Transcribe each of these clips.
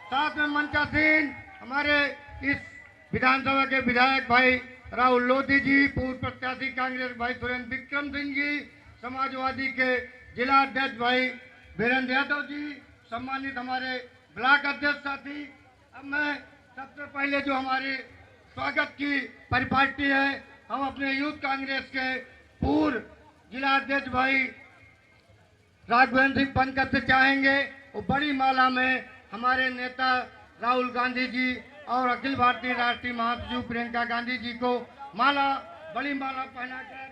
साथ में मंचासीन हमारे इस विधानसभा के विधायक भाई राहुल लोधी जी, पूर्व प्रत्याशी कांग्रेस भाई सुरेंद्र विक्रम सिंह जी, समाजवादी के जिला अध्यक्ष भाई वीरेंद्र यादव जी, सम्मानित हमारे ब्लॉक अध्यक्ष साथी। अब मैं सबसे पहले जो हमारे स्वागत की परिपाटी है, हम अपने यूथ कांग्रेस के पूर्व जिला अध्यक्ष भाई राघवेंद्र सिंह पंकज से चाहेंगे वो बड़ी माला में हमारे नेता राहुल गांधी जी और अखिल भारतीय राष्ट्रीय महासचिव प्रियंका गांधी जी को बड़ी माला पहनाकर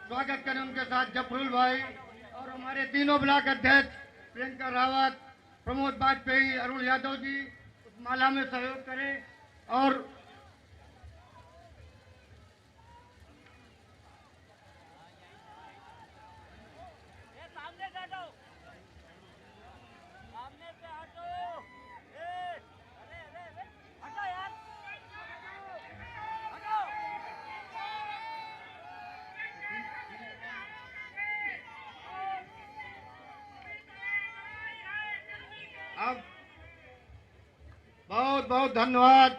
स्वागत करें। उनके साथ जफरुल भाई और हमारे तीनों ब्लॉक अध्यक्ष प्रियंका रावत, प्रमोद वाजपेयी, अरुण यादव जी उस माला में सहयोग करें। और अब बहुत बहुत धन्यवाद।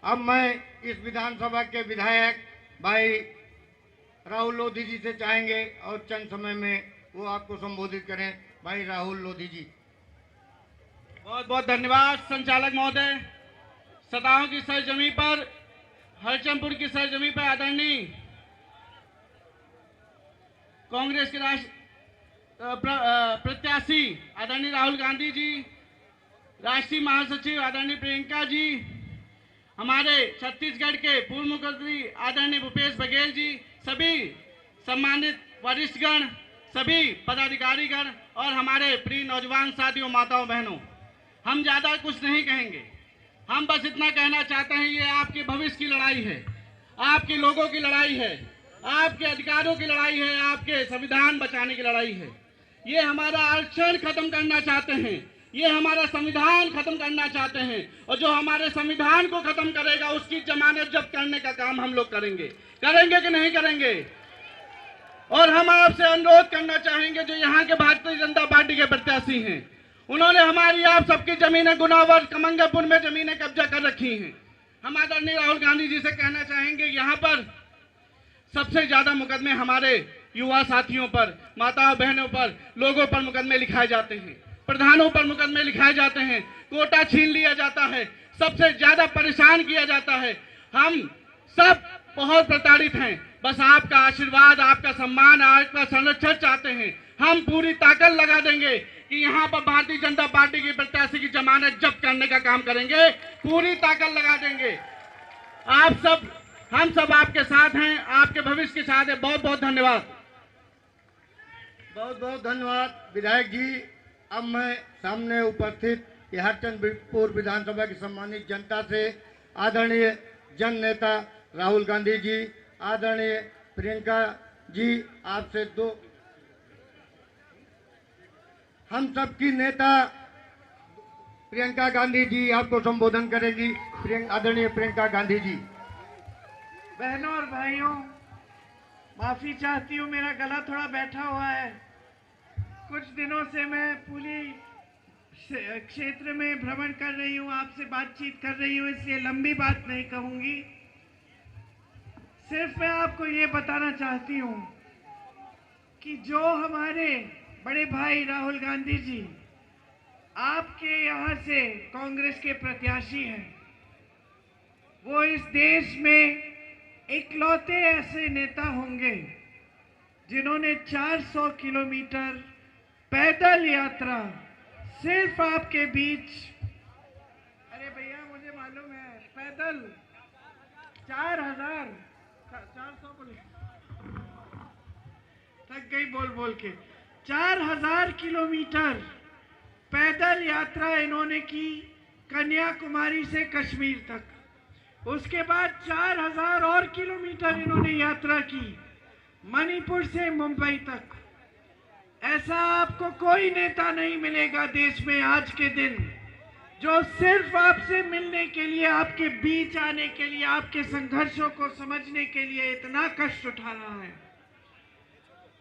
अब मैं इस विधानसभा के विधायक भाई राहुल लोधी जी से चाहेंगे और चंद समय में वो आपको संबोधित करें। भाई राहुल लोधी जी। बहुत बहुत धन्यवाद संचालक महोदय। सताओं की सरजमी पर, हरचंदपुर की सरजमी पर आदरणीय कांग्रेस के प्रत्याशी आदरणीय राहुल गांधी जी, राष्ट्रीय महासचिव आदरणीय प्रियंका जी, हमारे छत्तीसगढ़ के पूर्व मुख्यमंत्री आदरणीय भूपेश बघेल जी, सभी सम्मानित वरिष्ठगण, सभी पदाधिकारीगण और हमारे प्रिय नौजवान साथियों, माताओं बहनों, हम ज्यादा कुछ नहीं कहेंगे। हम बस इतना कहना चाहते हैं, ये आपके भविष्य की लड़ाई है, आपके लोगों की लड़ाई है, आपके अधिकारों की लड़ाई है, आपके संविधान बचाने की लड़ाई है। ये हमारा आरक्षण खत्म करना चाहते हैं, ये हमारा संविधान खत्म करना चाहते हैं, और जो हमारे संविधान को खत्म करेगा उसकी जमानत जब्त करने का काम हम लोग करेंगे कि नहीं करेंगे। और हम आपसे अनुरोध करना चाहेंगे, जो यहाँ के भारतीय जनता पार्टी के प्रत्याशी हैं, उन्होंने हमारी आप सबकी जमीनें गुनावर कमंगलपुर में जमीनें कब्जा कर रखी हैं। हम आदरणीय राहुल गांधी जी से कहना चाहेंगे, यहाँ पर सबसे ज्यादा मुकदमे हमारे युवा साथियों पर, माताओं बहनों पर, लोगों पर मुकदमे लिखाए जाते हैं, प्रधानों पर मुकदमे लिखाए जाते हैं, कोटा छीन लिया जाता है, सबसे ज्यादा परेशान किया जाता है। हम सब बहुत प्रताड़ित हैं। बस आपका आशीर्वाद, आपका सम्मान, आपका संरक्षण चाहते हैं। हम पूरी ताकत लगा देंगे कि यहाँ पर भारतीय जनता पार्टी की प्रत्याशी की जमानत जब्त करने का काम करेंगे, पूरी ताकत लगा देंगे। हम सब आपके साथ हैं, आपके भविष्य के साथ हैं। बहुत बहुत धन्यवाद। बहुत बहुत धन्यवाद विधायक जी। अब मैं सामने उपस्थित हरचंदपुर विधानसभा की सम्मानित जनता से आदरणीय जन नेता राहुल गांधी जी, आदरणीय प्रियंका जी, आपसे दो हम सबकी नेता प्रियंका गांधी जी आपको संबोधन करेगी। आदरणीय प्रियंका गांधी जी। बहनों और भाइयों, माफी चाहती हूँ, मेरा गला थोड़ा बैठा हुआ है। कुछ दिनों से मैं पूरी क्षेत्र में भ्रमण कर रही हूँ, आपसे बातचीत कर रही हूँ, इसलिए लंबी बात नहीं कहूंगी। सिर्फ मैं आपको ये बताना चाहती हूँ कि जो हमारे बड़े भाई राहुल गांधी जी आपके यहाँ से कांग्रेस के प्रत्याशी हैं, वो इस देश में इकलौते ऐसे नेता होंगे जिन्होंने 400 किलोमीटर पैदल यात्रा सिर्फ आपके बीच, अरे भैया मुझे मालूम है, पैदल 400 थक गई बोल के 4000 किलोमीटर पैदल यात्रा इन्होंने की कन्याकुमारी से कश्मीर तक। उसके बाद 4000 और किलोमीटर इन्होंने यात्रा की मणिपुर से मुंबई तक। ऐसा आपको कोई नेता नहीं मिलेगा देश में आज के दिन, जो सिर्फ आपसे मिलने के लिए, आपके बीच आने के लिए, आपके संघर्षों को समझने के लिए इतना कष्ट उठा रहा है।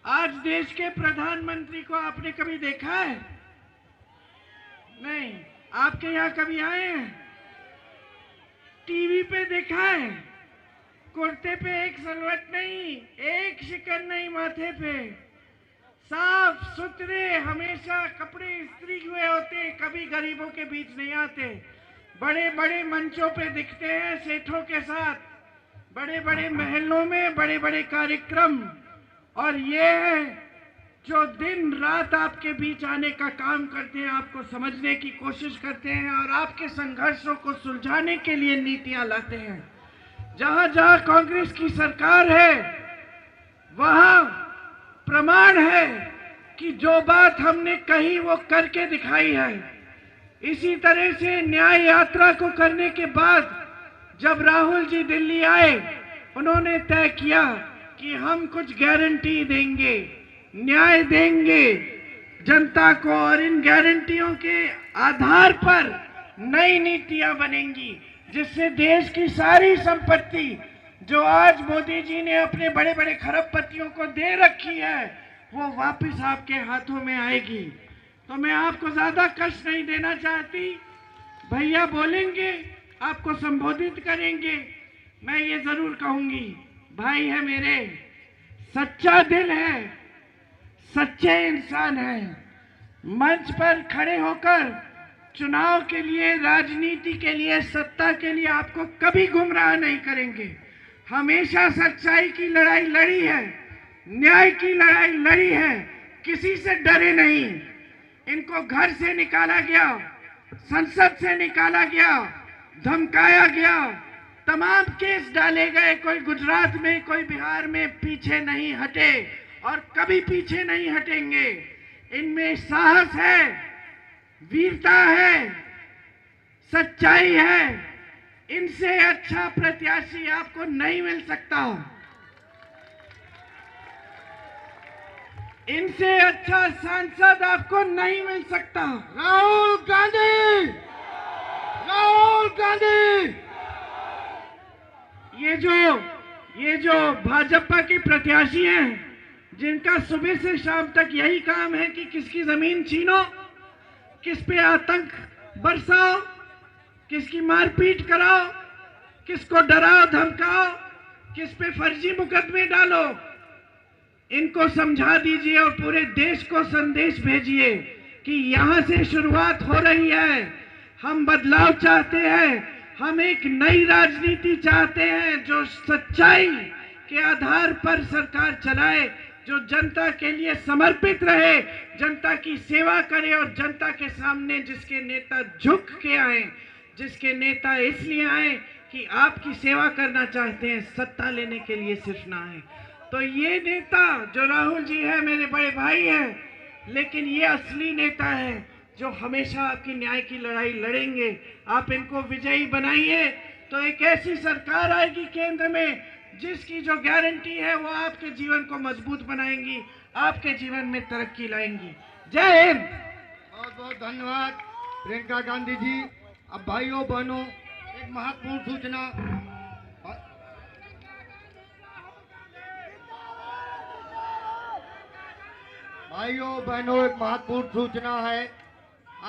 आज देश के प्रधानमंत्री को आपने कभी देखा है? नहीं। आपके यहाँ कभी आए हैं? टीवी पे देखा है? कुर्ते पे एक सलवट नहीं, एक शिकन नहीं माथे पे, साफ सुथरे हमेशा कपड़े इस्त्री हुए होते, कभी गरीबों के बीच नहीं आते, बड़े बड़े मंचों पे दिखते हैं सेठों के साथ, बड़े बड़े महलों में बड़े बड़े कार्यक्रम। और ये है जो दिन रात आपके बीच आने का काम करते हैं, आपको समझने की कोशिश करते हैं और आपके संघर्षों को सुलझाने के लिए नीतियां लाते हैं। जहां जहां कांग्रेस की सरकार है वहां प्रमाण है कि जो बात हमने कही वो करके दिखाई है। इसी तरह से न्याय यात्रा को करने के बाद जब राहुल जी दिल्ली आए, उन्होंने तय किया कि हम कुछ गारंटी देंगे, न्याय देंगे जनता को, और इन गारंटियों के आधार पर नई नीतियां बनेंगी जिससे देश की सारी संपत्ति जो आज मोदी जी ने अपने बड़े बड़े खरबपतियों को दे रखी है वो वापस आपके हाथों में आएगी। तो मैं आपको ज्यादा कष्ट नहीं देना चाहती, भैया बोलेंगे, आपको संबोधित करेंगे, मैं ये जरूर कहूंगी, भाई है मेरे, सच्चा दिल है, सच्चे इंसान है, मंच पर खड़े होकर चुनाव के लिए, राजनीति के लिए, सत्ता के लिए आपको कभी गुमराह नहीं करेंगे। हमेशा सच्चाई की लड़ाई लड़ी है, न्याय की लड़ाई लड़ी है, किसी से डरे नहीं। इनको घर से निकाला गया, संसद से निकाला गया, धमकाया गया, तमाम केस डाले गए, कोई गुजरात में, कोई बिहार में पीछे नहीं हटे और कभी पीछे नहीं हटेंगे। इनमें साहस है, वीरता है, सच्चाई है। इनसे अच्छा प्रत्याशी आपको नहीं मिल सकता, इनसे अच्छा सांसद आपको नहीं मिल सकता। राहुल गांधी, राहुल गांधी। ये जो भाजपा के प्रत्याशी हैं, जिनका सुबह से शाम तक यही काम है कि किसकी जमीन छीनो, किस पे आतंक बरसाओ, किसकी मारपीट कराओ, किसको डराओ धमकाओ, किस पे फर्जी मुकदमे डालो, इनको समझा दीजिए और पूरे देश को संदेश भेजिए कि यहां से शुरुआत हो रही है। हम बदलाव चाहते हैं, हम एक नई राजनीति चाहते हैं जो सच्चाई के आधार पर सरकार चलाए, जो जनता के लिए समर्पित रहे, जनता की सेवा करे और जनता के सामने जिसके नेता झुक के आए, जिसके नेता इसलिए आए कि आपकी सेवा करना चाहते हैं, सत्ता लेने के लिए सिर्फ ना आए। तो ये नेता जो राहुल जी है मेरे बड़े भाई हैं, लेकिन ये असली नेता है जो हमेशा आपकी न्याय की लड़ाई लड़ेंगे। आप इनको विजयी बनाइए तो एक ऐसी सरकार आएगी केंद्र में जिसकी जो गारंटी है वो आपके जीवन को मजबूत बनाएंगी, आपके जीवन में तरक्की लाएंगी। जय हिंद। बहुत बहुत धन्यवाद प्रियंका गांधी जी। अब भाइयों बहनों, एक महत्वपूर्ण सूचना, भाइयों बहनों, एक महत्वपूर्ण सूचना है।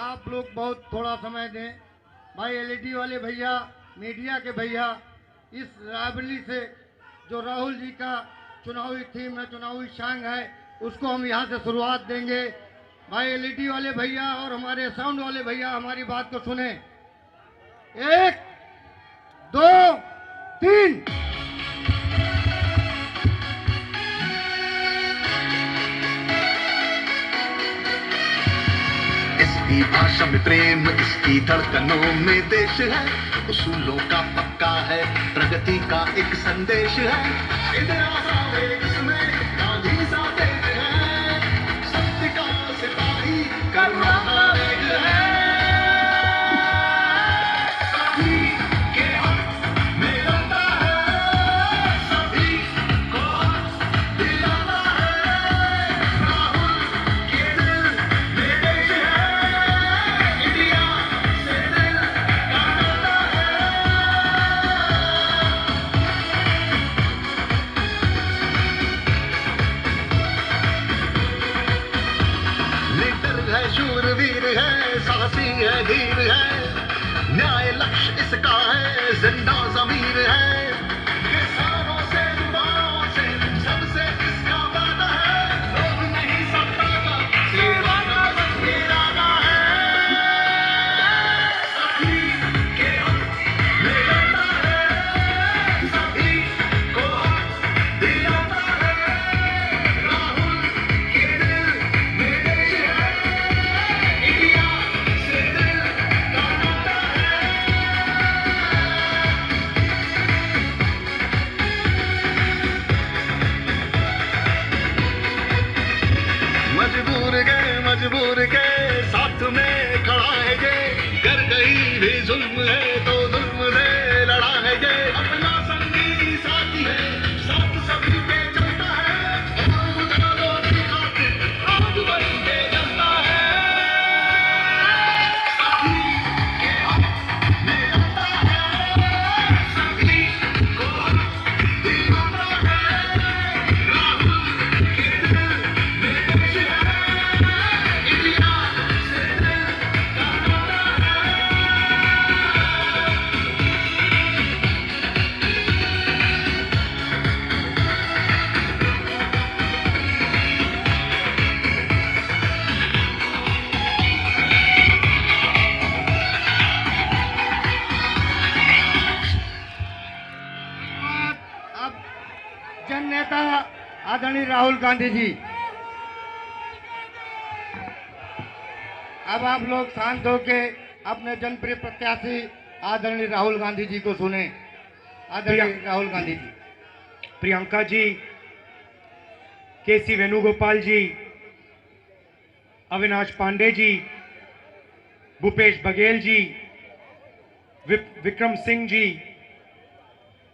आप लोग बहुत थोड़ा समय दें। भाई एलईडी वाले भैया, मीडिया के भैया, इस रायबरेली से जो राहुल जी का चुनावी थीम है, चुनावी सॉन्ग है, उसको हम यहाँ से शुरुआत देंगे। भाई एलईडी वाले भैया और हमारे साउंड वाले भैया हमारी बात को सुने। 1 2 3। इसकी भाषा में प्रेम, इसकी धड़कनों में देश है, उसूलों का पक्का है, प्रगति का एक संदेश है। इसमें गांधी सा तेज है, सत्य का सिपाही करुणा का वेग है। सभी के हक में लड़ता है, सभी को हक दिलाता है। राहुल के दिल में देश है, इंडिया से दिल का नाता है। है धीर है, न्याय लक्ष्य इसका है, जिंदा ज़मीर है। किसानों से युवाओं से सबसे इसका वादा है, लोभ नहीं सत्ता का, सेवा का बस इरादा है। सभी के हक में लड़ता है, सभी को हक दिलाता है। राहुल के दिल में देश है, इंडिया से दिल का नाता है। मजबूर के साथ में खड़ा है ये, कर कहीं भी जुल्म है तो जुल्म से लड़ा है ये। अपना संगी साथी है, साथ सभी पे चलता है, और मुद्दों की खातिर आग बन के जलता है। सभी के हक में लड़ता है, सभी को हक दिलाता है। राहुल के दिल में देश है, इंडिया से दिल का नाता है। अब जन नेता आदरणीय राहुल गांधी जी, अब आप लोग शांत होके अपने जनप्रिय प्रत्याशी आदरणीय राहुल गांधी जी को सुने। आदरणीय राहुल गांधी जी। प्रियंका जी, केसी वेणुगोपाल जी, अविनाश पांडे जी, भूपेश बघेल जी, विक्रम सिंह जी,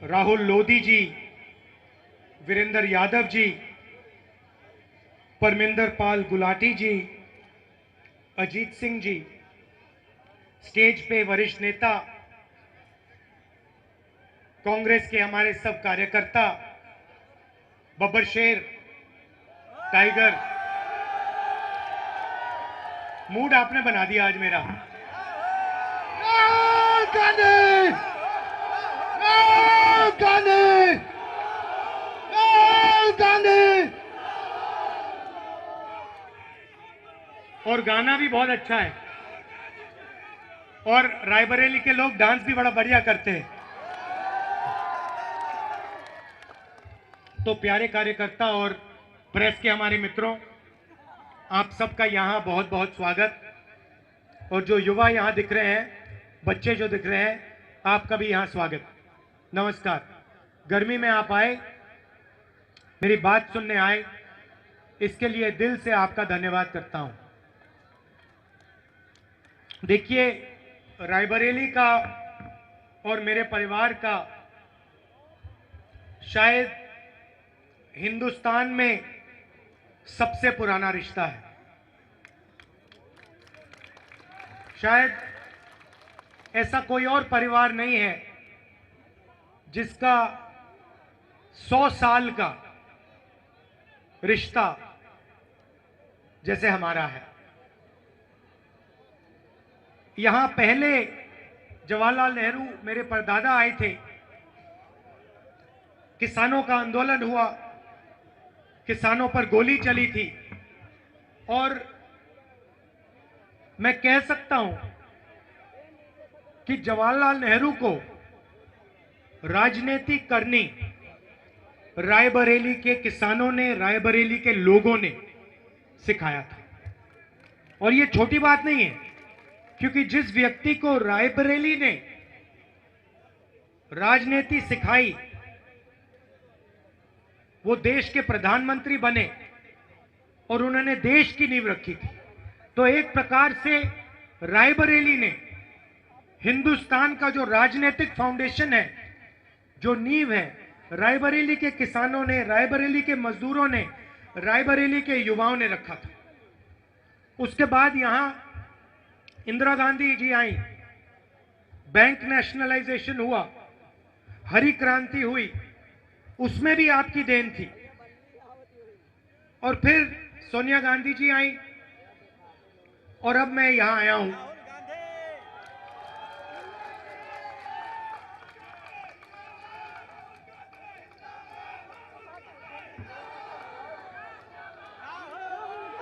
राहुल लोधी जी, वीरेंद्र यादव जी, परमिंदर पाल गुलाटी जी, अजीत सिंह जी, स्टेज पे वरिष्ठ नेता, कांग्रेस के हमारे सब कार्यकर्ता, बब्बर शेर, टाइगर, मूड आपने बना दिया आज मेरा। राहुल गांधी, राहुल गांधी, राहुल गांधी। और गाना भी बहुत अच्छा है, और रायबरेली के लोग डांस भी बड़ा बढ़िया करते हैं। तो प्यारे कार्यकर्ता और प्रेस के हमारे मित्रों, आप सबका यहाँ बहुत बहुत स्वागत। और जो युवा यहाँ दिख रहे हैं, बच्चे जो दिख रहे हैं, आपका भी यहाँ स्वागत। नमस्कार। गर्मी में आप आए, मेरी बात सुनने आए, इसके लिए दिल से आपका धन्यवाद करता हूँ। देखिए, रायबरेली का और मेरे परिवार का शायद हिंदुस्तान में सबसे पुराना रिश्ता है। शायद ऐसा कोई और परिवार नहीं है जिसका 100 साल का रिश्ता जैसे हमारा है। यहां पहले जवाहरलाल नेहरू मेरे परदादा आए थे, किसानों का आंदोलन हुआ, किसानों पर गोली चली थी, और मैं कह सकता हूं कि जवाहरलाल नेहरू को राजनीति करनी रायबरेली के किसानों ने, रायबरेली के लोगों ने सिखाया था। और ये छोटी बात नहीं है, क्योंकि जिस व्यक्ति को रायबरेली ने राजनीति सिखाई, वो देश के प्रधानमंत्री बने और उन्होंने देश की नींव रखी थी। तो एक प्रकार से रायबरेली ने हिंदुस्तान का जो राजनीतिक फाउंडेशन है, जो नींव है, रायबरेली के किसानों ने, रायबरेली के मजदूरों ने, रायबरेली के युवाओं ने रखा था। उसके बाद यहां इंदिरा गांधी जी आई, बैंक नेशनलाइजेशन हुआ, हरी क्रांति हुई, उसमें भी आपकी देन थी। और फिर सोनिया गांधी जी आई, और अब मैं यहां आया हूं।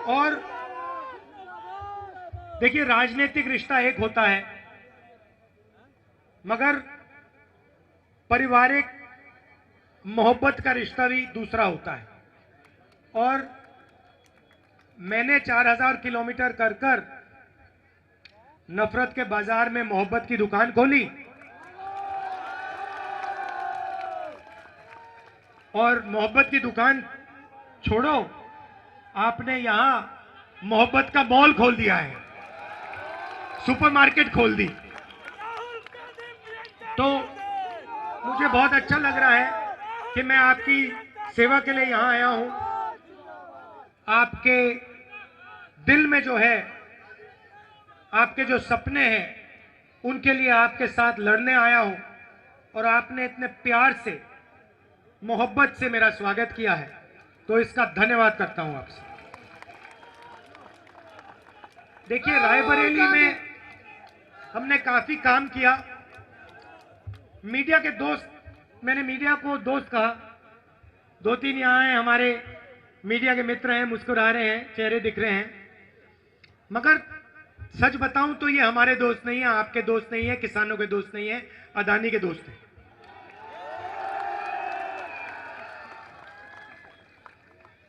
और देखिए, राजनीतिक रिश्ता एक होता है, मगर पारिवारिक मोहब्बत का रिश्ता भी दूसरा होता है। और मैंने 4000 किलोमीटर कर कर नफरत के बाजार में मोहब्बत की दुकान खोली, और मोहब्बत की दुकान छोड़ो, आपने यहां मोहब्बत का मॉल खोल दिया है, सुपरमार्केट खोल दी। तो मुझे बहुत अच्छा लग रहा है कि मैं आपकी सेवा के लिए यहां आया हूं। आपके दिल में जो है, आपके जो सपने हैं, उनके लिए आपके साथ लड़ने आया हूं, और आपने इतने प्यार से, मोहब्बत से मेरा स्वागत किया है, तो इसका धन्यवाद करता हूं आपसे। देखिए, रायबरेली में हमने काफी काम किया। मीडिया के दोस्त, मैंने मीडिया को दोस्त कहा, 2-3 यहां हैं, हमारे मीडिया के मित्र हैं, मुस्कुरा रहे हैं, चेहरे दिख रहे हैं, मगर सच बताऊं तो ये हमारे दोस्त नहीं है, आपके दोस्त नहीं है, किसानों के दोस्त नहीं है, अदानी के दोस्त हैं।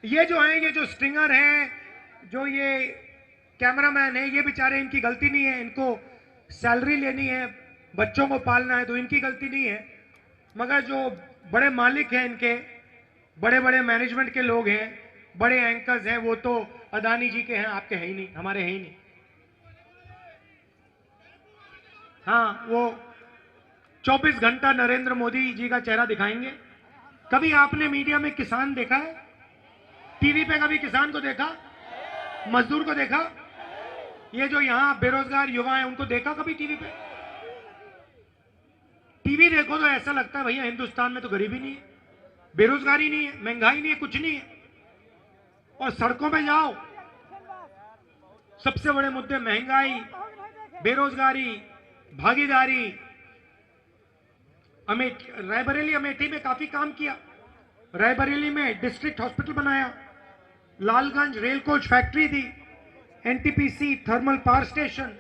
ये जो हैं, ये जो स्ट्रिंगर हैं, जो ये कैमरामैन है, ये बेचारे, इनकी गलती नहीं है, इनको सैलरी लेनी है, बच्चों को पालना है, तो इनकी गलती नहीं है। मगर जो बड़े मालिक हैं, इनके बड़े बड़े मैनेजमेंट के लोग हैं, बड़े एंकर्स हैं, वो तो अदानी जी के हैं, आपके हैं ही नहीं, हमारे हैं ही नहीं। हाँ, वो 24 घंटा नरेंद्र मोदी जी का चेहरा दिखाएंगे। कभी आपने मीडिया में किसान देखा है? टीवी पे कभी किसान को देखा? मजदूर को देखा? ये जो यहां बेरोजगार युवा हैं, उनको देखा कभी टीवी पे? टीवी देखो तो ऐसा लगता है भैया हिंदुस्तान में तो गरीबी नहीं है, बेरोजगारी नहीं है, महंगाई नहीं है, कुछ नहीं है। और सड़कों पे जाओ, सबसे बड़े मुद्दे महंगाई, बेरोजगारी, भागीदारी। रायबरेली अमेठी में काफी काम किया। रायबरेली में डिस्ट्रिक्ट हॉस्पिटल बनाया, लालगंज रेल कोच फैक्ट्री दी, NTPC thermal power station,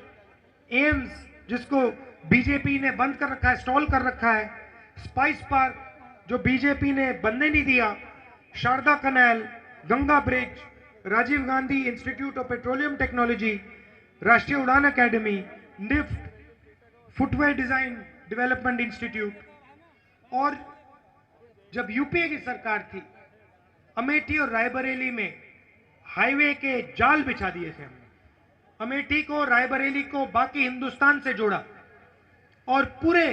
AIIMS जिसको बीजेपी ने बंद कर रखा है, स्टॉल कर रखा है, स्पाइस पार्क जो बीजेपी ने बनने नहीं दिया, Sharda canal, Ganga bridge, Rajiv Gandhi institute of petroleum technology, Rashtriya Udan academy, NIFT, footwear design development institute. और जब यूपीए की सरकार थी, अमेठी और रायबरेली में हाईवे के जाल बिछा दिए थे हमने। अमेठी को, रायबरेली को बाकी हिंदुस्तान से जोड़ा, और पूरे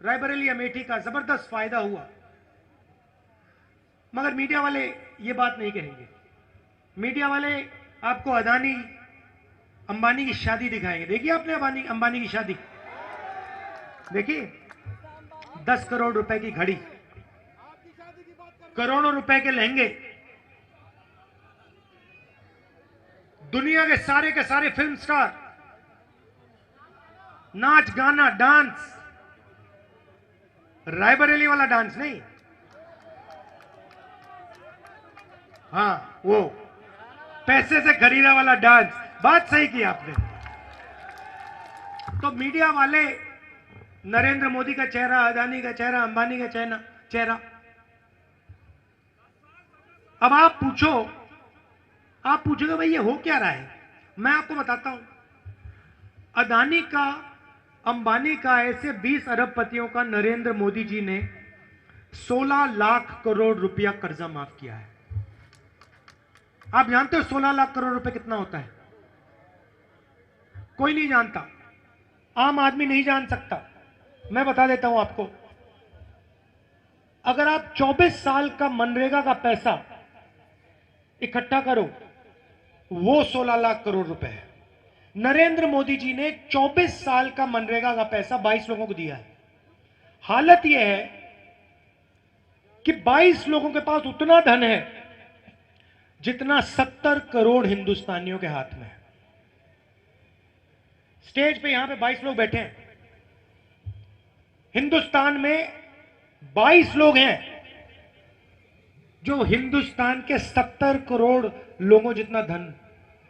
रायबरेली अमेठी का जबरदस्त फायदा हुआ। मगर मीडिया वाले ये बात नहीं कहेंगे। मीडिया वाले आपको अदानी अंबानी की शादी दिखाएंगे। देखिए आपने अंबानी की शादी देखिए, 10 करोड़ रुपए की घड़ी, करोड़ों रुपए के लहंगे, दुनिया के सारे फिल्म स्टार, नाच गाना डांस, रायबरेली वाला डांस नहीं, हाँ वो पैसे से खरीदा वाला डांस। बात सही की आपने। तो मीडिया वाले नरेंद्र मोदी का चेहरा, अदानी का चेहरा, अंबानी का चेहरा। अब आप पूछोगे भाई ये हो क्या रहा है? मैं आपको बताता हूं। अदानी का, अंबानी का, ऐसे 20 अरबपतियों का नरेंद्र मोदी जी ने 16 लाख करोड़ रुपया कर्जा माफ किया है। आप जानते हो 16 लाख करोड़ रुपए कितना होता है? कोई नहीं जानता, आम आदमी नहीं जान सकता। मैं बता देता हूं आपको। अगर आप 24 साल का मनरेगा का पैसा इकट्ठा करो, वो 16 लाख करोड़ रुपए है। नरेंद्र मोदी जी ने 24 साल का मनरेगा का पैसा 22 लोगों को दिया है। हालत यह है कि 22 लोगों के पास उतना धन है जितना 70 करोड़ हिंदुस्तानियों के हाथ में है। स्टेज पे यहां पे 22 लोग बैठे हैं। हिंदुस्तान में 22 लोग हैं जो हिंदुस्तान के 70 करोड़ लोगों जितना धन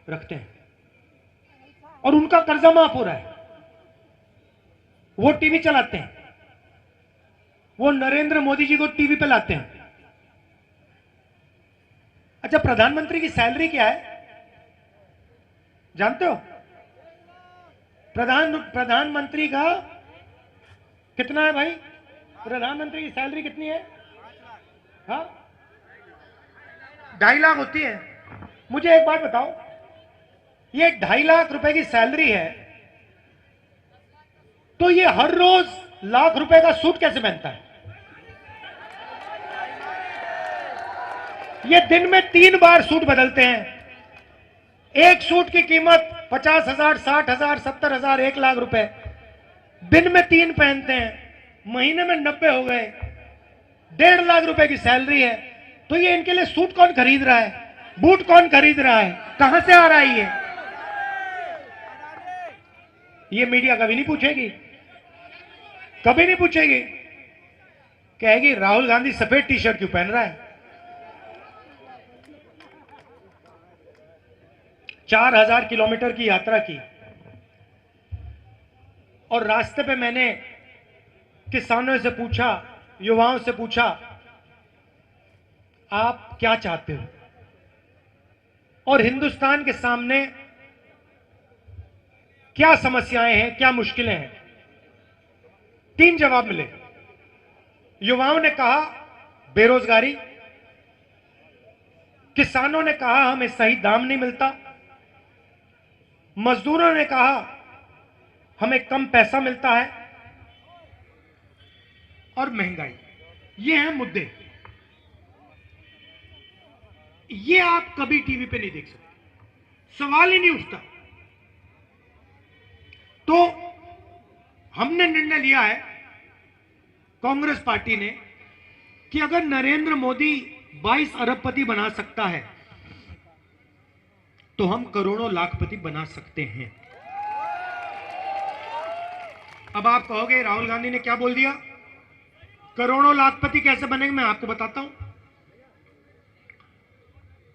रखते हैं और उनका कर्जा माफ हो रहा है। वो टीवी चलाते हैं, वो नरेंद्र मोदी जी को टीवी पे लाते हैं। अच्छा, प्रधानमंत्री की सैलरी क्या है जानते हो? प्रधानमंत्री का कितना है भाई? प्रधानमंत्री की सैलरी कितनी है? हाँ, 2.5 लाख होती है। मुझे एक बात बताओ, ये 2.5 लाख रुपए की सैलरी है तो ये हर रोज लाख रुपए का सूट कैसे पहनता है? ये दिन में 3 बार सूट बदलते हैं। एक सूट की कीमत 50,000, 60,000, 70,000, 1 लाख रुपए। दिन में 3 पहनते हैं, महीने में 90 हो गए, 1.5 लाख रुपए की सैलरी है। तो ये इनके लिए सूट कौन खरीद रहा है? बूट कौन खरीद रहा है? कहां से आ रहा है ये मीडिया कभी नहीं पूछेगी, कभी नहीं पूछेगी। कहेगी राहुल गांधी सफेद टी शर्ट क्यों पहन रहा है? 4,000 किलोमीटर की यात्रा की और रास्ते पे मैंने किसानों से पूछा, युवाओं से पूछा, आप क्या चाहते हो? और हिंदुस्तान के सामने क्या समस्याएं हैं, क्या मुश्किलें हैं? 3 जवाब मिले। युवाओं ने कहा बेरोजगारी, किसानों ने कहा हमें सही दाम नहीं मिलता, मजदूरों ने कहा हमें कम पैसा मिलता है, और महंगाई। ये हैं मुद्दे। ये आप कभी टीवी पे नहीं देख सकते, सवाल ही नहीं उठता। तो हमने निर्णय लिया है कांग्रेस पार्टी ने कि अगर नरेंद्र मोदी 22 अरबपति बना सकता है तो हम करोड़ों लाखपति बना सकते हैं। अब आप कहोगे राहुल गांधी ने क्या बोल दिया, करोड़ों लाखपति कैसे बनेंगे? मैं आपको बताता हूं।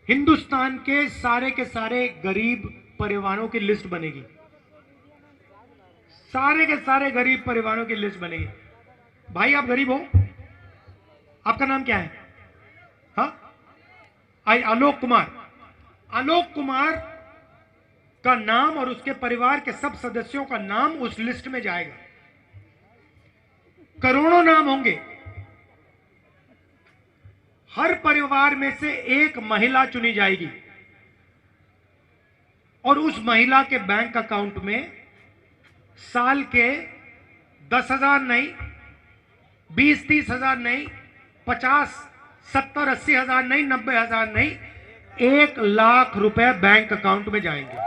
हिंदुस्तान के सारे गरीब परिवारों की लिस्ट बनेगी, सारे के सारे गरीब परिवारों की लिस्ट बनेगी। भाई आप गरीब हो, आपका नाम क्या है? हाँ, आलोक कुमार। आलोक कुमार का नाम और उसके परिवार के सब सदस्यों का नाम उस लिस्ट में जाएगा। करोड़ों नाम होंगे। हर परिवार में से एक महिला चुनी जाएगी और उस महिला के बैंक अकाउंट में साल के 10,000 नहीं, 20-30 हजार नहीं, 50-70-80 हजार नहीं, 90 हजार नहीं, 1 लाख रुपए बैंक अकाउंट में जाएंगे।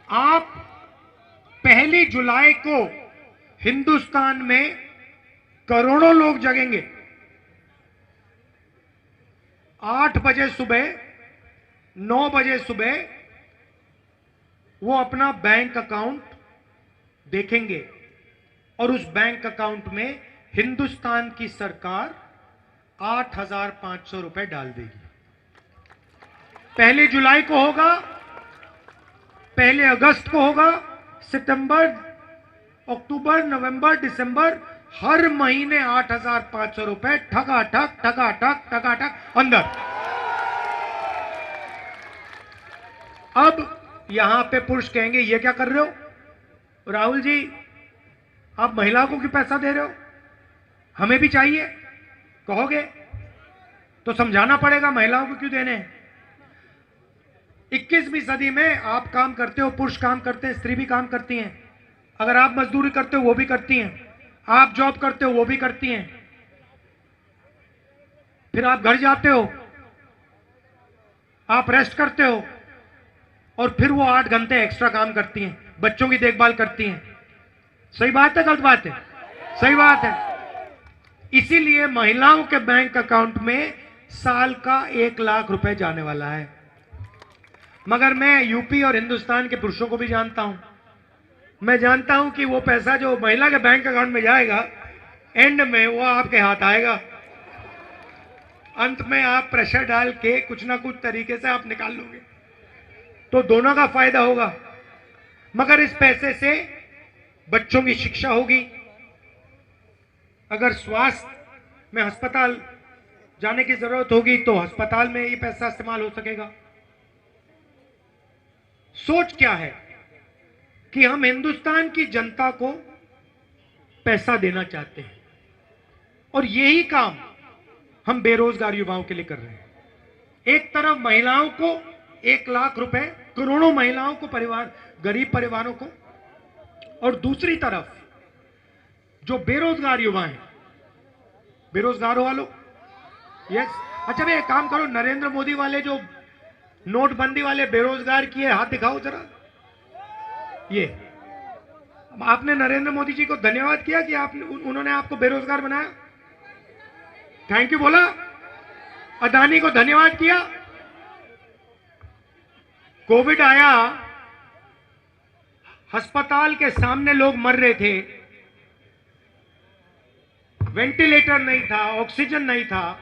आप 1 जुलाई को हिंदुस्तान में करोड़ों लोग जगेंगे। 8 बजे सुबह, 9 बजे सुबह वो अपना बैंक अकाउंट देखेंगे और उस बैंक अकाउंट में हिंदुस्तान की सरकार 8,500 रुपए डाल देगी। 1 जुलाई को होगा, 1 अगस्त को होगा, सितंबर, अक्टूबर, नवंबर, दिसंबर, हर महीने 8,500 रुपए ठगाठक ठगाठक ठगाठक अंदर। अब यहां पे पुरुष कहेंगे ये क्या कर रहे हो राहुल जी, आप महिलाओं को क्यों पैसा दे रहे हो, हमें भी चाहिए कहोगे तो समझाना पड़ेगा महिलाओं को क्यों देने हैं। 21वीं सदी में आप काम करते हो, पुरुष काम करते हैं, स्त्री भी काम करती हैं। अगर आप मजदूरी करते हो वो भी करती हैं, आप जॉब करते हो वो भी करती हैं, फिर आप घर जाते हो, आप रेस्ट करते हो और फिर वो 8 घंटे एक्स्ट्रा काम करती हैं, बच्चों की देखभाल करती हैं। सही बात है गलत बात है? सही बात है। इसीलिए महिलाओं के बैंक अकाउंट में साल का 1 लाख रुपए जाने वाला है। मगर मैं यूपी और हिंदुस्तान के पुरुषों को भी जानता हूं। मैं जानता हूं कि वो पैसा जो महिला के बैंक अकाउंट में जाएगा एंड में वो आपके हाथ आएगा। अंत में आप प्रेशर डाल के कुछ ना कुछ तरीके से आप निकाल लोगे, तो दोनों का फायदा होगा। मगर इस पैसे से बच्चों की शिक्षा होगी, अगर स्वास्थ्य में अस्पताल जाने की जरूरत होगी तो अस्पताल में ये पैसा इस्तेमाल हो सकेगा। सोच क्या है कि हम हिंदुस्तान की जनता को पैसा देना चाहते हैं, और यही काम हम बेरोजगार युवाओं के लिए कर रहे हैं। एक तरफ महिलाओं को 1 लाख रुपए, करोड़ों महिलाओं को, परिवार, गरीब परिवारों को, और दूसरी तरफ जो बेरोजगार युवा हैं, बेरोजगार वालों, यस। अच्छा भाई एक काम करो, नरेंद्र मोदी वाले जो नोटबंदी वाले बेरोजगार किए, हाथ दिखाओ जरा। ये आपने नरेंद्र मोदी जी को धन्यवाद किया कि उन्होंने आपको बेरोजगार बनाया? थैंक यू बोला? अदानी को धन्यवाद किया? कोविड आया, अस्पताल के सामने लोग मर रहे थे, वेंटिलेटर नहीं था, ऑक्सीजन नहीं था,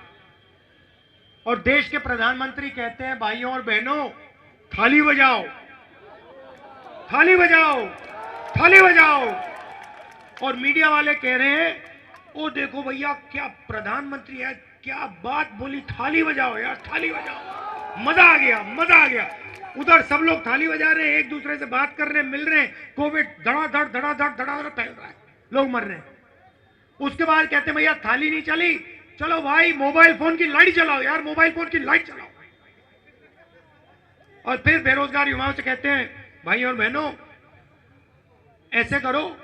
और देश के प्रधानमंत्री कहते हैं भाइयों और बहनों थाली बजाओ, थाली बजाओ, थाली बजाओ। और मीडिया वाले कह रहे हैं ओ देखो भैया क्या प्रधानमंत्री है, क्या बात बोली, थाली बजाओ यार, थाली बजाओ। मजा आ गया, मजा आ गया। उधर सब लोग थाली बजा रहे हैं, एक दूसरे से बात कर रहे हैं, मिल रहे हैं, कोविड धड़ाधड़ धड़ाधड़ धड़ाधड़ फैल रहा है, लोग मर रहे हैं। उसके बाद कहते हैं भैया थाली नहीं चली, चलो भाई मोबाइल फोन की लाइट जलाओ यार, मोबाइल फोन की लाइट जलाओ। और फिर बेरोजगार युवाओं से कहते हैं भाई और बहनों ऐसे करो,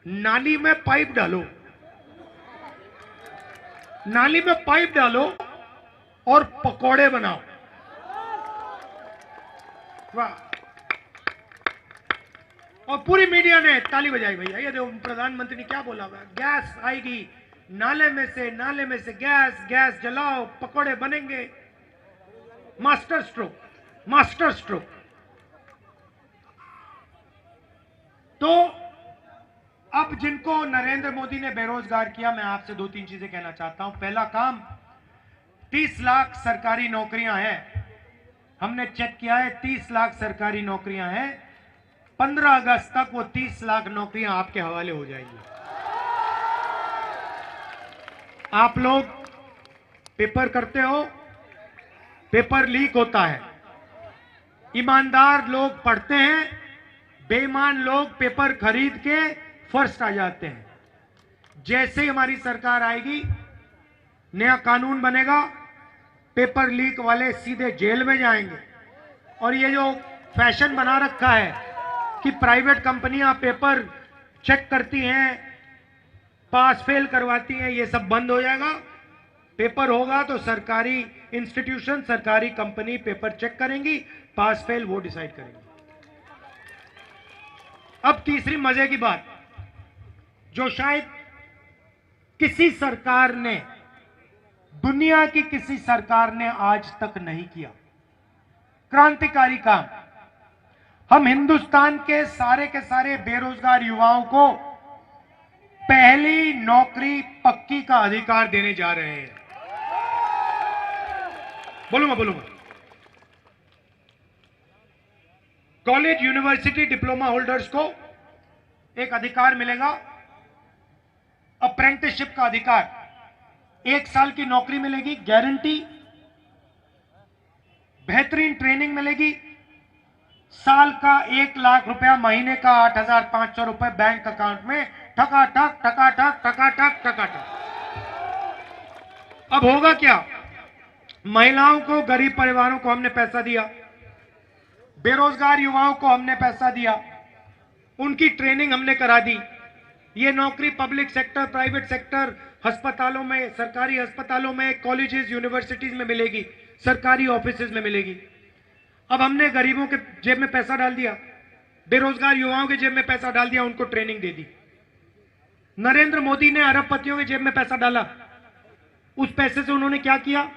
नाली में पाइप डालो, नाली में पाइप डालो और पकौड़े बनाओ। वाह। और पूरी मीडिया ने ताली बजाई भैया। ये देखो प्रधानमंत्री ने क्या बोला, गैस आएगी नाले में से गैस, गैस जलाओ, पकौड़े बनेंगे। Master stroke, master stroke. तो अब जिनको नरेंद्र मोदी ने बेरोजगार किया, मैं आपसे 2-3 चीजें कहना चाहता हूं। पहला काम, 30 लाख सरकारी नौकरियां हैं, हमने चेक किया है, 30 लाख सरकारी नौकरियां हैं। 15 अगस्त तक वो 30 लाख नौकरियां आपके हवाले हो जाएंगी। आप लोग पेपर करते हो, पेपर लीक होता है, ईमानदार लोग पढ़ते हैं, बेईमान लोग पेपर खरीद के फर्स्ट आ जाते हैं। जैसे ही हमारी सरकार आएगी, नया कानून बनेगा, पेपर लीक वाले सीधे जेल में जाएंगे। और ये जो फैशन बना रखा है कि प्राइवेट कंपनियां पेपर चेक करती हैं, पास फेल करवाती हैं, ये सब बंद हो जाएगा। पेपर होगा तो सरकारी इंस्टीट्यूशन, सरकारी कंपनी पेपर चेक करेंगी, पास फेल वो डिसाइड करेंगी। अब तीसरी मजे की बात, जो शायद किसी सरकार ने, दुनिया की किसी सरकार ने आज तक नहीं किया, क्रांतिकारी काम। हम हिंदुस्तान के सारे बेरोजगार युवाओं को पहली नौकरी पक्की का अधिकार देने जा रहे हैं। बोलूंगा। कॉलेज, यूनिवर्सिटी, डिप्लोमा होल्डर्स को एक अधिकार मिलेगा, अप्रेंटिसशिप का अधिकार। 1 साल की नौकरी मिलेगी, गारंटी, बेहतरीन ट्रेनिंग मिलेगी, साल का 1 लाख रुपया, महीने का 8,500 रुपए बैंक अकाउंट में, ठकाठक ठकाठक ठकाठक ठकाठक। अब होगा क्या, महिलाओं को, गरीब परिवारों को हमने पैसा दिया, बेरोजगार युवाओं को हमने पैसा दिया, उनकी ट्रेनिंग हमने करा दी। ये नौकरी पब्लिक सेक्टर, प्राइवेट सेक्टर, अस्पतालों में, सरकारी अस्पतालों में, कॉलेजेस, यूनिवर्सिटीज में मिलेगी, सरकारी ऑफिसेज में मिलेगी। अब हमने गरीबों के जेब में पैसा डाल दिया, बेरोजगार युवाओं के जेब में पैसा डाल दिया, उनको ट्रेनिंग दे दी। नरेंद्र मोदी ने अरबपतियों के जेब में पैसा डाला, उस पैसे से उन्होंने क्या किया,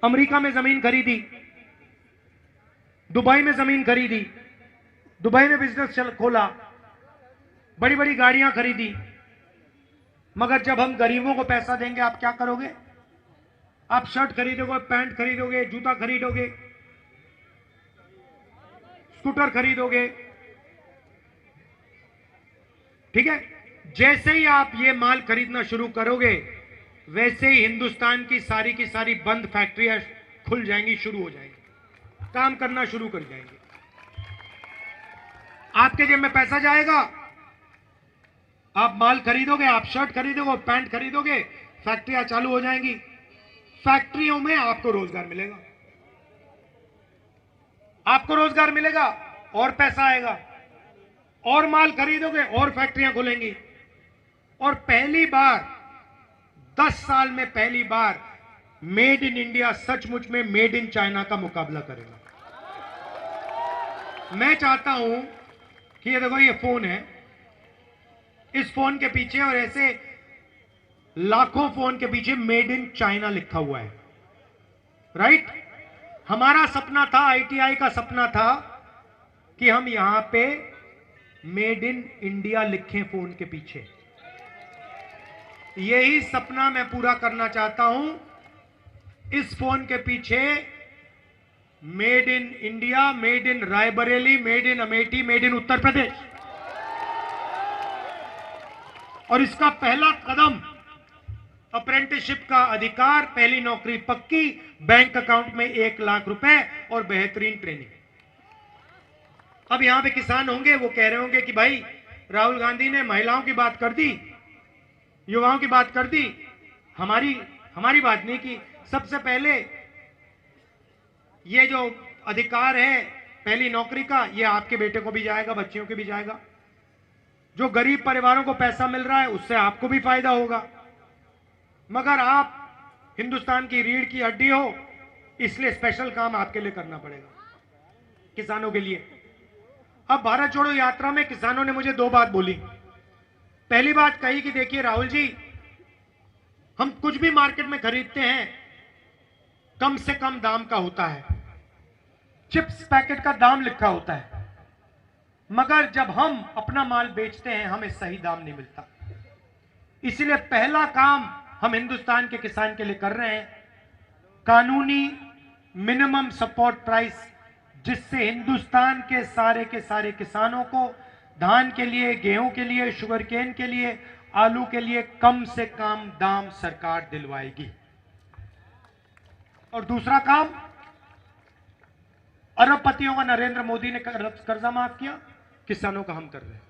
अमेरिका में जमीन खरीदी, दुबई में जमीन खरीदी, दुबई में बिजनेस खोला, बड़ी बड़ी गाड़ियां खरीदी, मगर जब हम गरीबों को पैसा देंगे आप क्या करोगे? आप शर्ट खरीदोगे, पैंट खरीदोगे, जूता खरीदोगे, स्कूटर खरीदोगे, ठीक है। जैसे ही आप ये माल खरीदना शुरू करोगे वैसे ही हिंदुस्तान की सारी बंद फैक्ट्रियां खुल जाएंगी, शुरू हो जाएंगी, काम करना शुरू कर जाएंगे। आपके जेब में पैसा जाएगा, आप माल खरीदोगे, आप शर्ट खरीदोगे, पैंट खरीदोगे, फैक्ट्रियां चालू हो जाएंगी, फैक्ट्रियों में आपको रोजगार मिलेगा, आपको रोजगार मिलेगा और पैसा आएगा, और माल खरीदोगे और फैक्ट्रियां खुलेंगी, और पहली बार 10 साल में पहली बार मेड इन इंडिया सचमुच में मेड इन चाइना का मुकाबला करेगा। मैं चाहता हूं कि ये देखो, ये फोन है, इस फोन के पीछे और ऐसे लाखों फोन के पीछे मेड इन चाइना लिखा हुआ है, राइट। हमारा सपना था, आईटीआई का सपना था कि हम यहां पे मेड इन इंडिया लिखें फोन के पीछे। यही सपना मैं पूरा करना चाहता हूं। इस फोन के पीछे made in India, made in Raebareli, made in Amethi, made in Uttar Pradesh, और इसका पहला कदम अप्रेंटिसशिप का अधिकार, पहली नौकरी पक्की, बैंक अकाउंट में 1 लाख रुपए और बेहतरीन ट्रेनिंग। अब यहां पे किसान होंगे, वो कह रहे होंगे कि भाई राहुल गांधी ने महिलाओं की बात कर दी, युवाओं की बात कर दी, हमारी बात नहीं की। सबसे पहले ये जो अधिकार है पहली नौकरी का, ये आपके बेटे को भी जाएगा, बच्चियों को भी जाएगा। जो गरीब परिवारों को पैसा मिल रहा है उससे आपको भी फायदा होगा, मगर आप हिंदुस्तान की रीढ़ की हड्डी हो, इसलिए स्पेशल काम आपके लिए करना पड़ेगा, किसानों के लिए। अब भारत जोड़ो यात्रा में किसानों ने मुझे 2 बात बोली। पहली बात कही कि देखिए राहुल जी, हम कुछ भी मार्केट में खरीदते हैं कम से कम दाम का होता है, चिप्स पैकेट का दाम लिखा होता है, मगर जब हम अपना माल बेचते हैं हमें सही दाम नहीं मिलता। इसलिए पहला काम हम हिंदुस्तान के किसान के लिए कर रहे हैं, कानूनी मिनिमम सपोर्ट प्राइस, जिससे हिंदुस्तान के सारे किसानों को धान के लिए, गेहूं के लिए, शुगर केन के लिए, आलू के लिए कम से कम दाम सरकार दिलवाएगी। और दूसरा काम, अरबपतियों का नरेंद्र मोदी ने कर्जा माफ किया, किसानों का हम कर रहे हैं।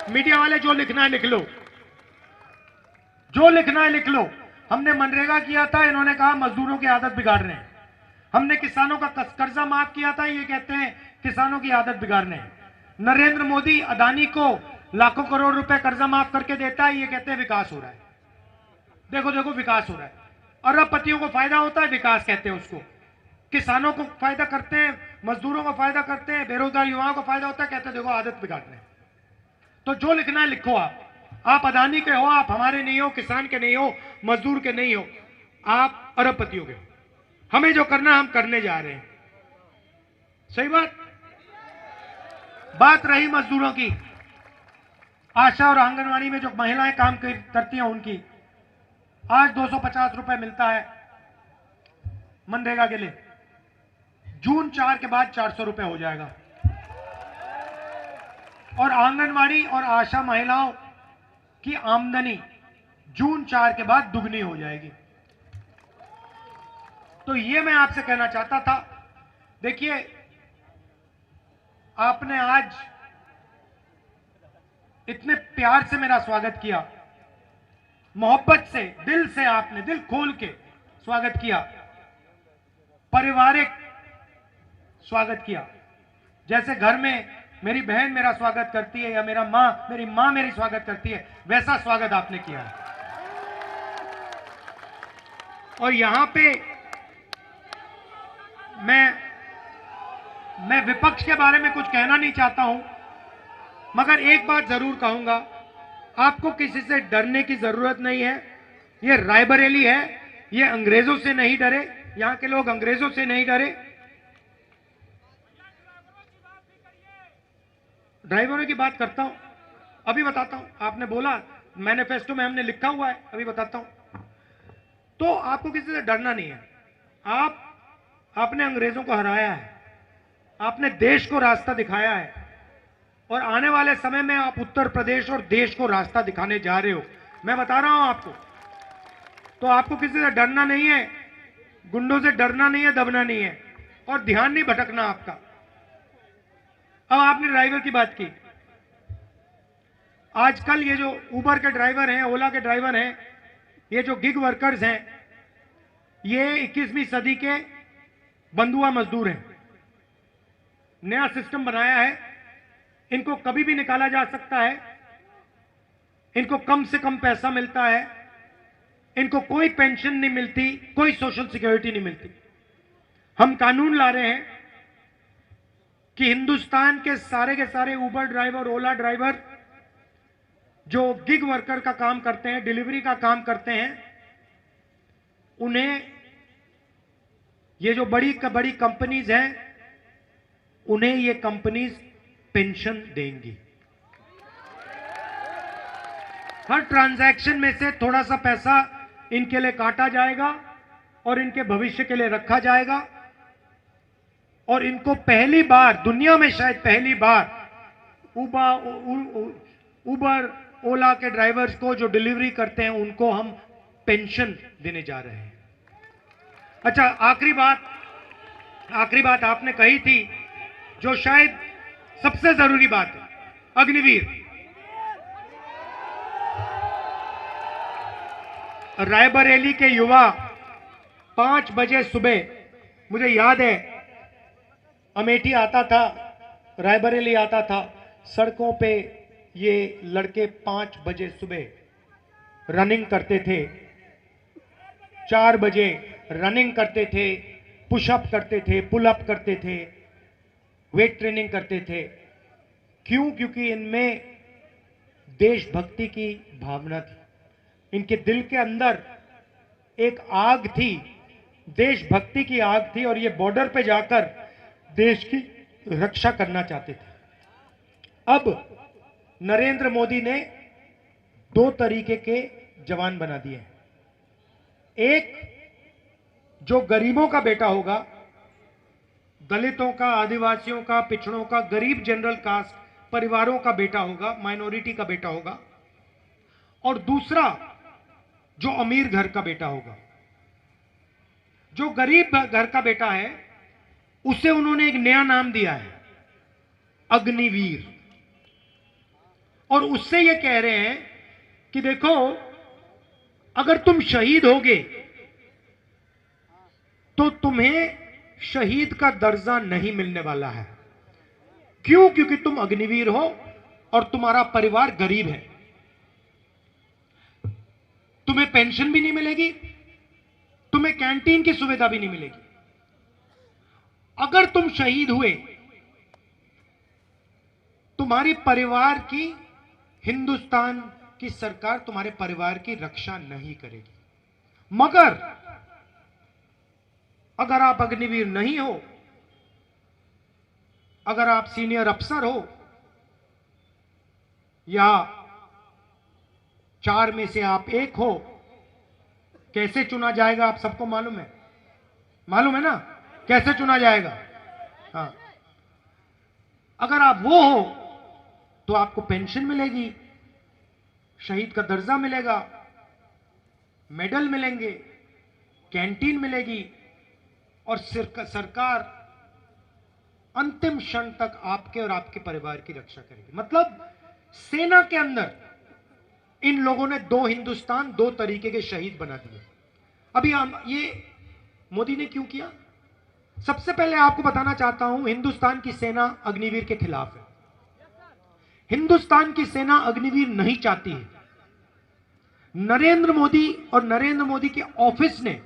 मीडिया वाले जो लिखना है लिख लो, जो लिखना है लिख लो। हमने मनरेगा किया था, इन्होंने कहा मजदूरों की आदत बिगाड़ रहे हैं। हमने किसानों का कर्जा माफ किया था, ये कहते हैं किसानों की आदत बिगाड़ने हैं। नरेंद्र मोदी अदानी को लाखों करोड़ रुपए कर्जा माफ करके देता है, ये कहते हैं विकास हो रहा है। देखो देखो विकास हो रहा है। अरबपतियों को फायदा होता है, विकास कहते हैं उसको। किसानों को फायदा करते हैं, मजदूरों को फायदा करते हैं, बेरोजगार युवाओं को फायदा होता है, कहते हैं देखो आदत बिगाड़ने। तो जो लिखना है लिखो। आप अदानी के हो, आप हमारे नहीं हो, किसान के नहीं हो, मजदूर के नहीं हो, आप अरबपतियों के। हमें जो करना हम करने जा रहे हैं। सही बात रही मजदूरों की, आशा और आंगनवाड़ी में जो महिलाएं काम करती हैं उनकी आज 250 रुपए मिलता है मनरेगा के लिए। जून 4 के बाद 400 रुपए हो जाएगा, और आंगनवाड़ी और आशा महिलाओं की आमदनी जून 4 के बाद दुगनी हो जाएगी। तो ये मैं आपसे कहना चाहता था। देखिए, आपने आज इतने प्यार से मेरा स्वागत किया, मोहब्बत से, दिल से, आपने दिल खोल के स्वागत किया, पारिवारिक स्वागत किया। जैसे घर में मेरी बहन मेरा स्वागत करती है या मेरी मां मेरी स्वागत करती है, वैसा स्वागत आपने किया है। और यहां पे मैं विपक्ष के बारे में कुछ कहना नहीं चाहता हूं, मगर एक बात जरूर कहूंगा, आपको किसी से डरने की जरूरत नहीं है। ये रायबरेली है, ये अंग्रेजों से नहीं डरे, यहां के लोग अंग्रेजों से नहीं डरे। ड्राइवरों की बात करता हूं, अभी बताता हूं, आपने बोला मैनिफेस्टो में हमने लिखा हुआ है, अभी बताता हूं। तो आपको किसी से डरना नहीं है। आपने अंग्रेजों को हराया है, आपने देश को रास्ता दिखाया है, और आने वाले समय में आप उत्तर प्रदेश और देश को रास्ता दिखाने जा रहे हो, मैं बता रहा हूं आपको। तो आपको किसी से डरना नहीं है, गुंडों से डरना नहीं है, दबना नहीं है, और ध्यान नहीं भटकना आपका। अब आपने ड्राइवर की बात की। आजकल ये जो उबर के ड्राइवर हैं, ओला के ड्राइवर हैं, ये जो गिग वर्कर्स हैं, ये 21वीं सदी के बंधुआ मजदूर हैं। नया सिस्टम बनाया है, इनको कभी भी निकाला जा सकता है, इनको कम से कम पैसा मिलता है, इनको कोई पेंशन नहीं मिलती, कोई सोशल सिक्योरिटी नहीं मिलती। हम कानून ला रहे हैं कि हिंदुस्तान के सारे उबर ड्राइवर, ओला ड्राइवर जो गिग वर्कर का काम करते हैं, डिलीवरी का काम करते हैं, उन्हें ये जो बड़ी कंपनीज हैं, उन्हें ये कंपनीज पेंशन देंगी। हर ट्रांजैक्शन में से थोड़ा सा पैसा इनके लिए काटा जाएगा और इनके भविष्य के लिए रखा जाएगा, और इनको पहली बार दुनिया में, शायद पहली बार, उबर ओला के ड्राइवर्स को जो डिलीवरी करते हैं, उनको हम पेंशन देने जा रहे हैं। अच्छा, आखिरी बात आपने कही थी, जो शायद सबसे जरूरी बात है, अग्निवीर। रायबरेली के युवा 5 बजे सुबह, मुझे याद है, अमेठी आता था, रायबरेली आता था, सड़कों पे ये लड़के 5 बजे सुबह रनिंग करते थे, 4 बजे रनिंग करते थे, पुशअप करते थे, पुलअप करते थे, वेट ट्रेनिंग करते थे। क्यों? क्योंकि इनमें देशभक्ति की भावना थी, इनके दिल के अंदर एक आग थी, देशभक्ति की आग थी, और ये बॉर्डर पे जाकर देश की रक्षा करना चाहते थे। अब नरेंद्र मोदी ने 2 तरीके के जवान बना दिए हैं। एक जो गरीबों का बेटा होगा, दलितों का, आदिवासियों का, पिछड़ों का, गरीब जनरल कास्ट परिवारों का बेटा होगा, माइनॉरिटी का बेटा होगा, और दूसरा जो अमीर घर का बेटा होगा। जो गरीब घर का बेटा है, उसे उन्होंने एक नया नाम दिया है, अग्निवीर। और उससे ये कह रहे हैं कि देखो, अगर तुम शहीद होगे तो तुम्हें शहीद का दर्जा नहीं मिलने वाला है। क्यों? क्योंकि तुम अग्निवीर हो और तुम्हारा परिवार गरीब है, तुम्हें पेंशन भी नहीं मिलेगी, तुम्हें कैंटीन की सुविधा भी नहीं मिलेगी। अगर तुम शहीद हुए, तुम्हारी परिवार की, हिंदुस्तान की सरकार तुम्हारे परिवार की रक्षा नहीं करेगी। मगर अगर आप अग्निवीर नहीं हो, अगर आप सीनियर अफसर हो, या 4 में से आप एक हो, कैसे चुना जाएगा आप सबको मालूम है ना, कैसे चुना जाएगा? हाँ, अगर आप वो हो तो आपको पेंशन मिलेगी, शहीद का दर्जा मिलेगा, मेडल मिलेंगे, कैंटीन मिलेगी, और सरकार अंतिम क्षण तक आपके और आपके परिवार की रक्षा करेगी। मतलब सेना के अंदर इन लोगों ने 2 हिंदुस्तान, 2 तरीके के शहीद बना दिए। अभी हम ये मोदी ने क्यों किया? सबसे पहले आपको बताना चाहता हूं, हिंदुस्तान की सेना अग्निवीर के खिलाफ है। हिंदुस्तान की सेना अग्निवीर नहीं चाहती है। नरेंद्र मोदी और नरेंद्र मोदी के ऑफिस ने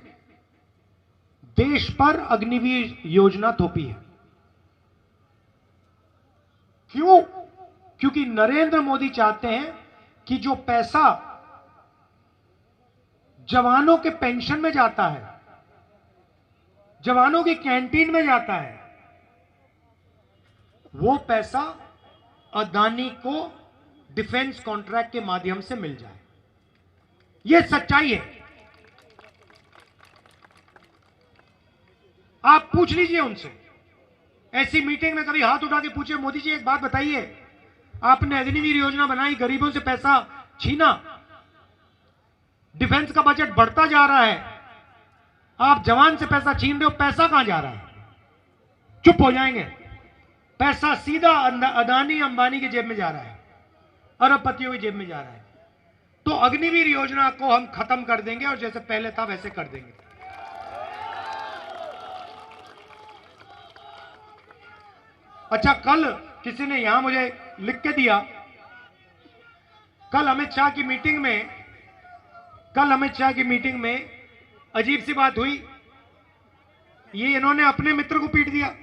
देश पर अग्निवीर योजना थोपी है। क्यों? क्योंकि नरेंद्र मोदी चाहते हैं कि जो पैसा जवानों के पेंशन में जाता है, जवानों की कैंटीन में जाता है, वो पैसा अदानी को डिफेंस कॉन्ट्रैक्ट के माध्यम से मिल जाए। यह सच्चाई है। आप पूछ लीजिए उनसे, ऐसी मीटिंग में कभी हाथ उठा के पूछे, मोदी जी एक बात बताइए, आपने अग्निवीर योजना बनाई, गरीबों से पैसा छीना, डिफेंस का बजट बढ़ता जा रहा है, आप जवान से पैसा छीन रहे हो, पैसा कहां जा रहा है? चुप हो जाएंगे। पैसा सीधा अदानी अंबानी की जेब में जा रहा है, अरबपतियों की जेब में जा रहा है। तो अग्निवीर योजना को हम खत्म कर देंगे और जैसे पहले था वैसे कर देंगे। अच्छा, कल किसी ने यहां मुझे लिख के दिया, कल अमित शाह की मीटिंग में अजीब सी बात हुई, ये इन्होंने अपने मित्र को पीट दिया।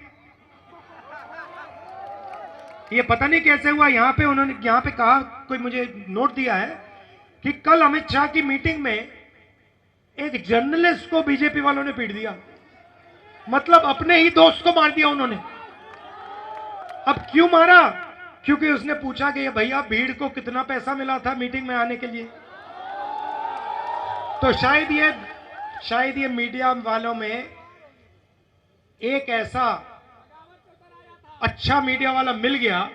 ये पता नहीं कैसे हुआ। यहां पे कहा, कोई मुझे नोट दिया है कि कल अमित शाह की मीटिंग में एक जर्नलिस्ट को बीजेपी वालों ने पीट दिया। मतलब अपने ही दोस्त को मार दिया उन्होंने। अब क्यों मारा? क्योंकि उसने पूछा कि भैया भीड़ को कितना पैसा मिला था मीटिंग में आने के लिए। तो शायद ये मीडिया वालों में एक ऐसा अच्छा मीडिया वाला मिल गया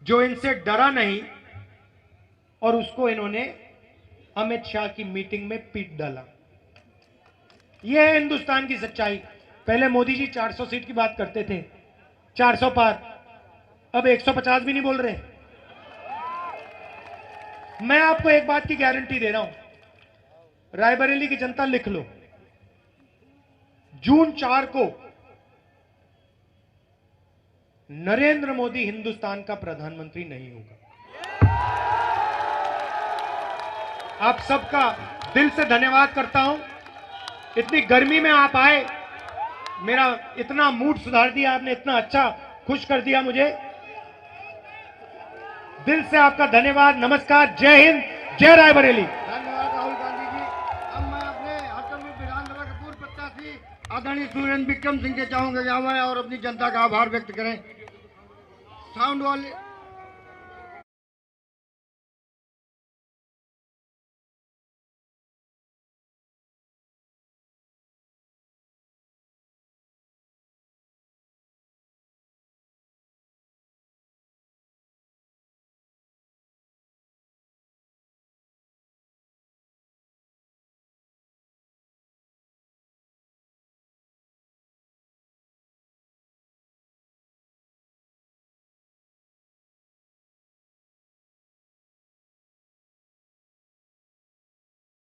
जो इनसे डरा नहीं, और उसको इन्होंने अमित शाह की मीटिंग में पीट डाला। यह है हिंदुस्तान की सच्चाई। पहले मोदी जी 400 सीट की बात करते थे, 400 पार, अब 150 भी नहीं बोल रहे। मैं आपको एक बात की गारंटी दे रहा हूं, रायबरेली की जनता लिख लो, जून 4 को नरेंद्र मोदी हिंदुस्तान का प्रधानमंत्री नहीं होगा। आप सबका दिल से धन्यवाद करता हूं। इतनी गर्मी में आप आए, मेरा इतना मूड सुधार दिया आपने, इतना अच्छा खुश कर दिया मुझे। दिल से आपका धन्यवाद। नमस्कार, जय हिंद, जय रायबरेली। धन्यवाद राहुल गांधी जी। अब मैं अपने हरसोमपुर विधानसभा के पूर्व प्रत्याशी आदरणीय सुरेंद्र विक्रम सिंह से चाहूंगा कि आए और अपनी जनता का आभार व्यक्त करें। साउंड वाले